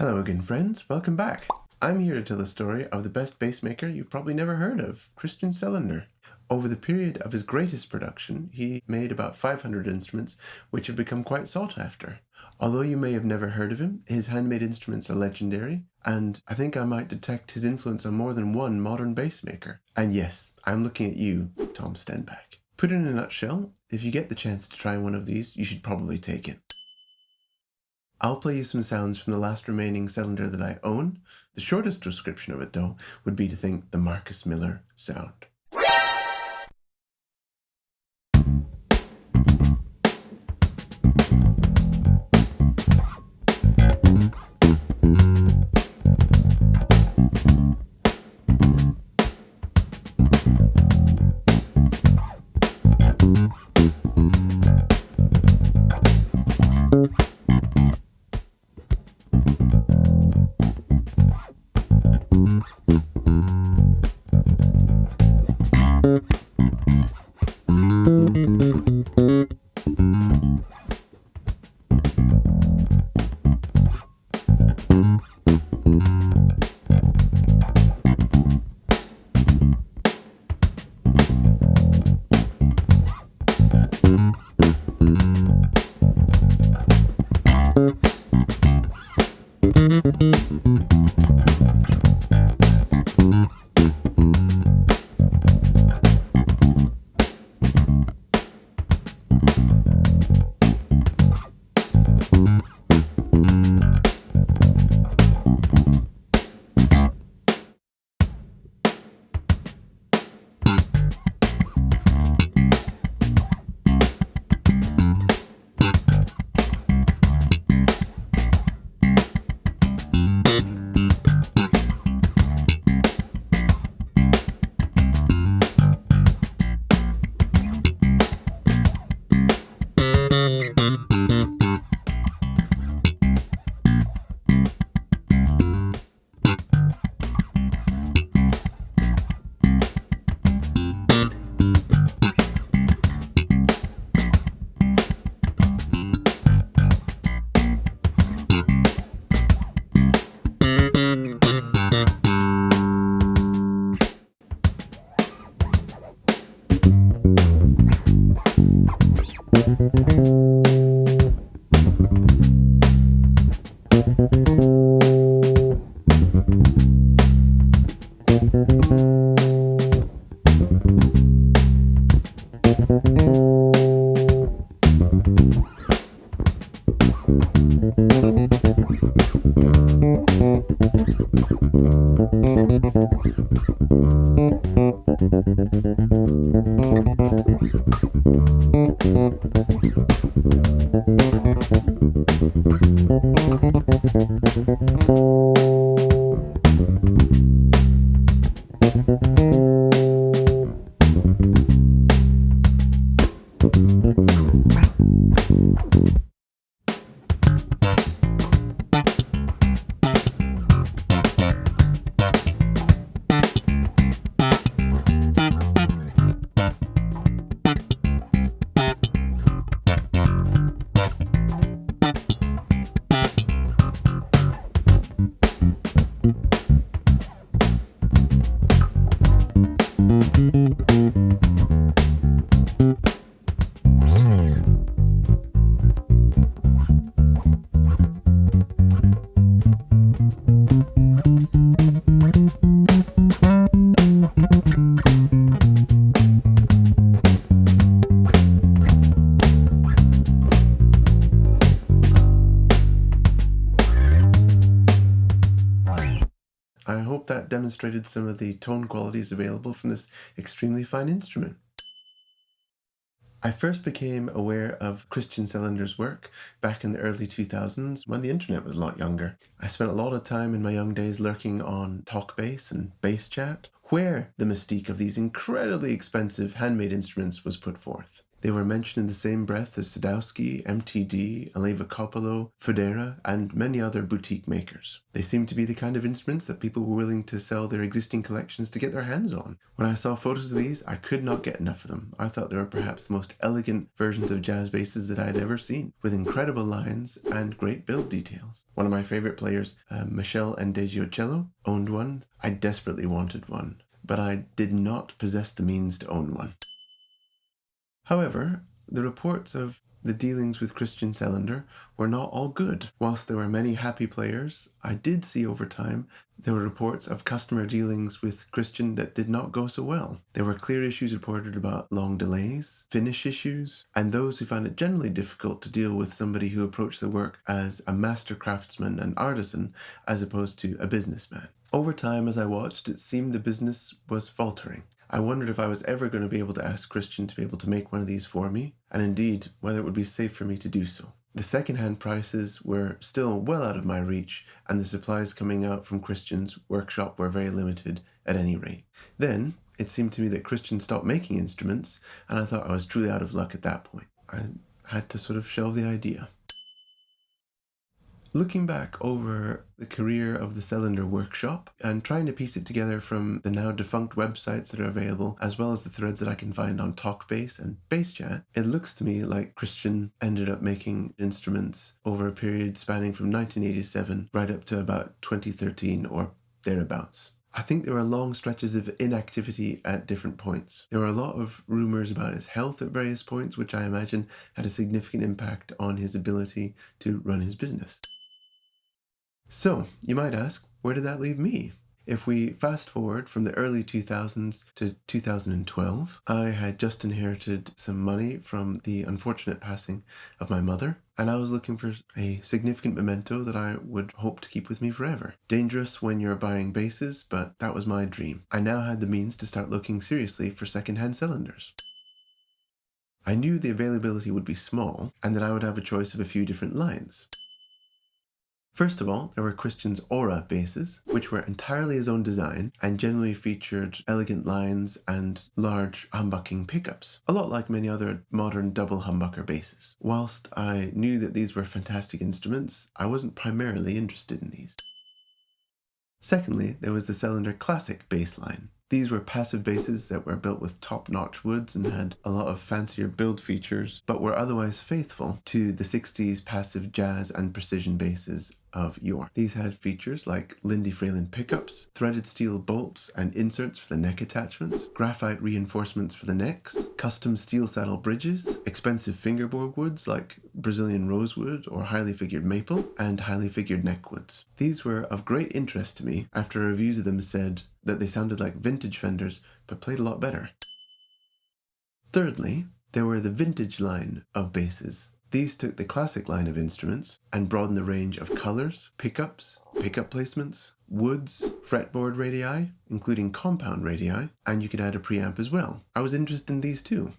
Hello again, friends. Welcome back. I'm here to tell the story of the best bass maker you've probably never heard of, Christian Celinder. Over the period of his greatest production, he made about 500 instruments, which have become quite sought after. Although you may have never heard of him, his handmade instruments are legendary, and I think I might detect his influence on more than one modern bass maker. And yes, I'm looking at you, Tom Stenback. Put it in a nutshell, if you get the chance to try one of these, you should probably take it. I'll play you some sounds from the last remaining Celinder that I own. The shortest description of it, though, would be to think the Marcus Miller sound. I hope that demonstrated some of the tone qualities available from this extremely fine instrument. I first became aware of Christian Celinder's work back in the early 2000s when the internet was a lot younger. I spent a lot of time in my young days lurking on TalkBass and BassChat, where the mystique of these incredibly expensive handmade instruments was put forth. They were mentioned in the same breath as Sadowski, MTD, Aleva Coppolo, Federa, and many other boutique makers. They seemed to be the kind of instruments that people were willing to sell their existing collections to get their hands on. When I saw photos of these, I could not get enough of them. I thought they were perhaps the most elegant versions of jazz basses that I had ever seen, with incredible lines and great build details. One of my favorite players, Michel Ndegeocello, owned one. I desperately wanted one, but I did not possess the means to own one. However, the reports of the dealings with Christian Celinder were not all good. Whilst there were many happy players, I did see over time there were reports of customer dealings with Christian that did not go so well. There were clear issues reported about long delays, finish issues, and those who found it generally difficult to deal with somebody who approached the work as a master craftsman and artisan as opposed to a businessman. Over time, as I watched, it seemed the business was faltering. I wondered if I was ever going to be able to ask Christian to be able to make one of these for me, and indeed, whether it would be safe for me to do so. The second-hand prices were still well out of my reach, and the supplies coming out from Christian's workshop were very limited at any rate. Then, it seemed to me that Christian stopped making instruments, and I thought I was truly out of luck at that point. I had to sort of shelve the idea. Looking back over the career of the Celinder Workshop and trying to piece it together from the now defunct websites that are available, as well as the threads that I can find on TalkBass and BassChat, it looks to me like Christian ended up making instruments over a period spanning from 1987 right up to about 2013 or thereabouts. I think there were long stretches of inactivity at different points. There were a lot of rumors about his health at various points, which I imagine had a significant impact on his ability to run his business. So, you might ask, where did that leave me? If we fast forward from the early 2000s to 2012, I had just inherited some money from the unfortunate passing of my mother, and I was looking for a significant memento that I would hope to keep with me forever. Dangerous when you're buying basses, but that was my dream. I now had the means to start looking seriously for second-hand Celinders. I knew the availability would be small, and that I would have a choice of a few different lines. First of all, there were Christian's Aura basses, which were entirely his own design and generally featured elegant lines and large humbucking pickups, a lot like many other modern double humbucker basses. Whilst I knew that these were fantastic instruments, I wasn't primarily interested in these. Secondly, there was the Celinder Classic bass line. These were passive basses that were built with top-notch woods and had a lot of fancier build features, but were otherwise faithful to the 60s passive jazz and precision basses of yore. These had features like Lindy Fralin pickups, threaded steel bolts and inserts for the neck attachments, graphite reinforcements for the necks, custom steel saddle bridges, expensive fingerboard woods like Brazilian rosewood or highly figured maple, and highly figured neck woods. These were of great interest to me after reviews of them said that they sounded like vintage Fenders but played a lot better. Thirdly, there were the vintage line of basses. These took the classic line of instruments and broadened the range of colors, pickups, pickup placements, woods, fretboard radii, including compound radii, and you could add a preamp as well. I was interested in these too.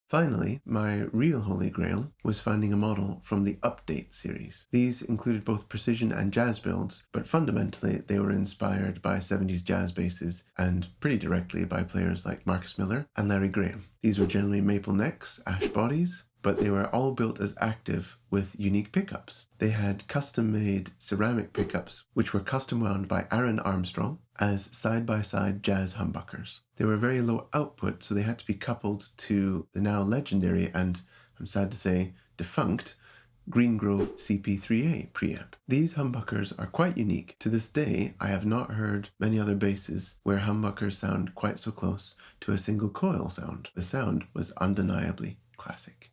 Finally, my real holy grail was finding a model from the Update series. These included both precision and jazz builds, but fundamentally they were inspired by 70s jazz basses and pretty directly by players like Marcus Miller and Larry Graham. These were generally maple necks, ash bodies, but they were all built as active with unique pickups. They had custom-made ceramic pickups, which were custom wound by Aaron Armstrong as side-by-side jazz humbuckers. They were very low output, so they had to be coupled to the now legendary and, I'm sad to say, defunct Greengrove CP3A preamp. These humbuckers are quite unique. To this day, I have not heard many other basses where humbuckers sound quite so close to a single coil sound. The sound was undeniably classic.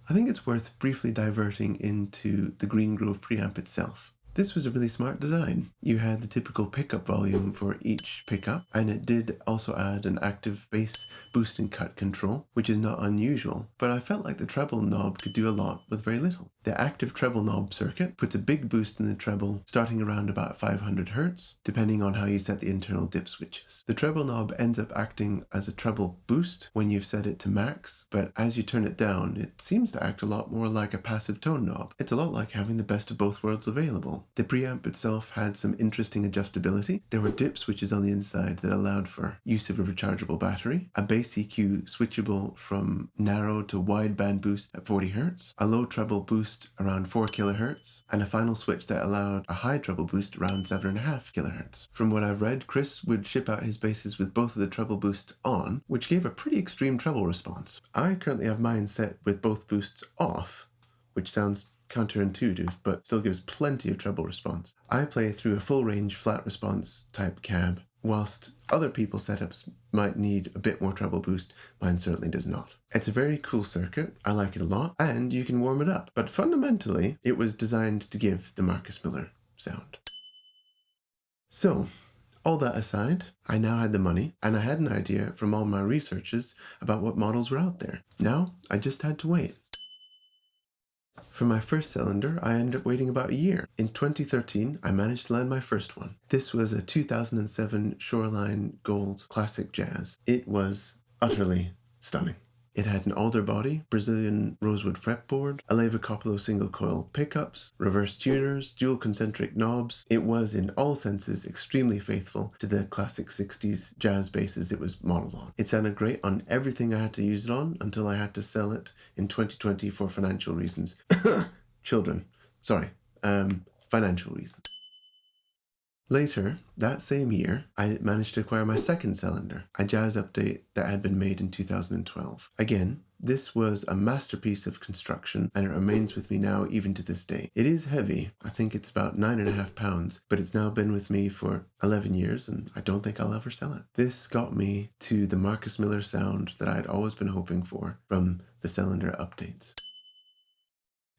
I think it's worth briefly diverting into the Greengrove preamp itself. This was a really smart design. You had the typical pickup volume for each pickup, and it did also add an active bass boost and cut control, which is not unusual, but I felt like the treble knob could do a lot with very little. The active treble knob circuit puts a big boost in the treble starting around about 500 Hz, depending on how you set the internal dip switches. The treble knob ends up acting as a treble boost when you've set it to max, but as you turn it down, it seems to act a lot more like a passive tone knob. It's a lot like having the best of both worlds available. The preamp itself had some interesting adjustability. There were dip switches on the inside that allowed for use of a rechargeable battery, a bass EQ switchable from narrow to wide band boost at 40 Hz, a low treble boost around 4 kHz, and a final switch that allowed a high treble boost around 7.5 kHz. From what I've read, Chris would ship out his basses with both of the treble boosts on, which gave a pretty extreme treble response. I currently have mine set with both boosts off, which sounds counterintuitive, but still gives plenty of treble response. I play through a full range flat response type cab, whilst other people's setups might need a bit more treble boost, mine certainly does not. It's a very cool circuit, I like it a lot, and you can warm it up, but fundamentally it was designed to give the Marcus Miller sound. So, all that aside, I now had the money, and I had an idea from all my researches about what models were out there. Now, I just had to wait. For my first Celinder, I ended up waiting about a year. In 2013, I managed to land my first one. This was a 2007 Shoreline Gold Classic Jazz. It was utterly stunning. It had an alder body, Brazilian rosewood fretboard, a Leva Coppola single coil pickups, reverse tuners, dual concentric knobs. It was in all senses extremely faithful to the classic 60s jazz basses it was modeled on. It sounded great on everything I had to use it on until I had to sell it in 2020 for financial reasons. Financial reasons. Later, that same year, I managed to acquire my second Celinder, a jazz update that had been made in 2012. Again, this was a masterpiece of construction, and it remains with me now even to this day. It is heavy, I think it's about 9.5 pounds, but it's now been with me for 11 years, and I don't think I'll ever sell it. This got me to the Marcus Miller sound that I'd always been hoping for from the Celinder updates.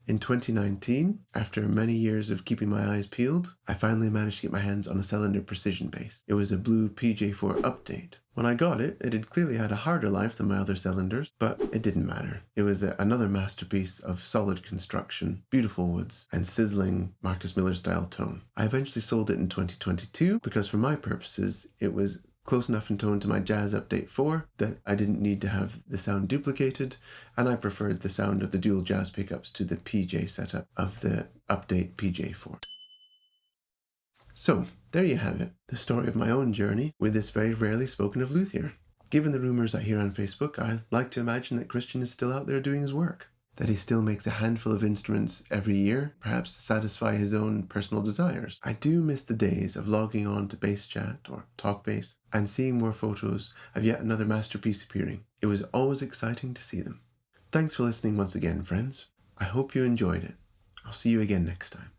In 2019, after many years of keeping my eyes peeled, I finally managed to get my hands on a Celinder precision bass. It was a blue PJ4 update. When I got it, it had clearly had a harder life than my other Celinders, but it didn't matter. It was another masterpiece of solid construction, beautiful woods, and sizzling Marcus Miller style tone. I eventually sold it in 2022 because for my purposes, it was close enough in tone to my Jazz Update 4 that I didn't need to have the sound duplicated, and I preferred the sound of the dual jazz pickups to the PJ setup of the Update PJ4. So, there you have it, the story of my own journey with this very rarely spoken of luthier. Given the rumours I hear on Facebook, I like to imagine that Christian is still out there doing his work, that he still makes a handful of instruments every year, perhaps to satisfy his own personal desires. I do miss the days of logging on to Bass Chat or TalkBass and seeing more photos of yet another masterpiece appearing. It was always exciting to see them. Thanks for listening once again, friends. I hope you enjoyed it. I'll see you again next time.